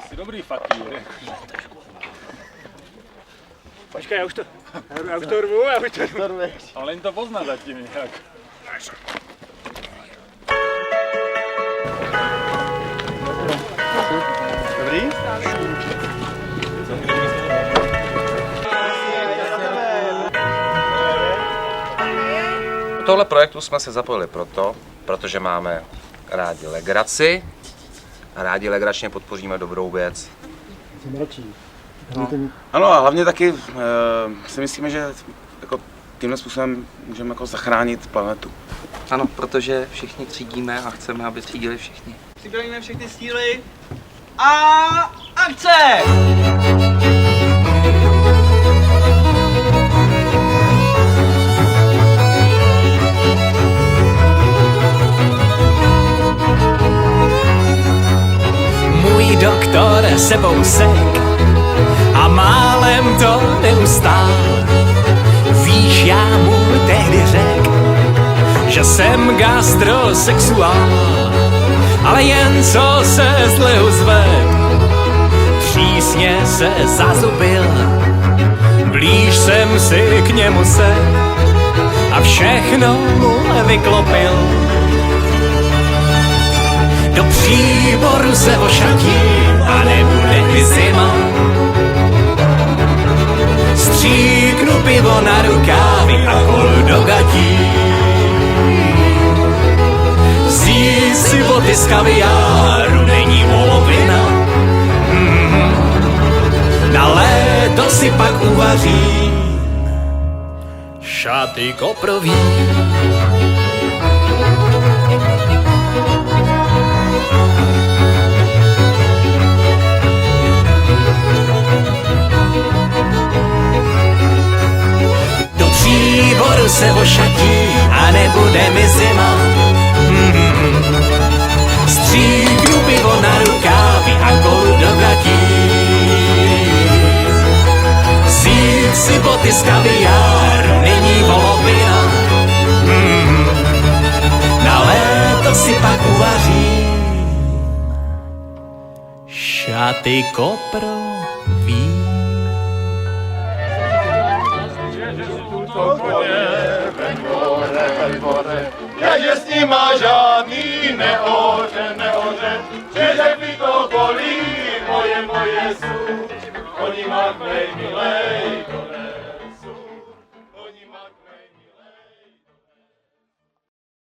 Jsi dobrý fakír. Počkej, já už to rvu, Ale jen to pozná zatím nějak. Dobrý? Do tohle projektu jsme se zapojili protože máme rádi legraci a rádi legračně podpoříme dobrou věc. No. Ano a hlavně taky si myslíme, že jako tímhle způsobem můžeme jako zachránit planetu. Ano, protože všichni třídíme a chceme, aby třídili všichni. Připravíme všechny síly a akce! Můj doktor sebou sek a málem to neustál. Víš, já mu tehdy řek, že jsem gastrosexuál, ale jen co se zle ozved, přísně se zazubil. Blíž jsem si k němu se a všechno mu vyklopil. Do příboru se ošatím a nebude mi zima. Stříknu pivo na rukávy a kol do gatí. Vzít si boty z kaviáru není polovina. Na léto si pak uvařím šaty koprový. Výboru se ošatí a nebude mi zima. Stříknu pivo na rukávy a kolu do gatí. Vzít si boty z kaviáru není polovina. Na léto si pak uvařím šaty koprový. Takže s ním má žád.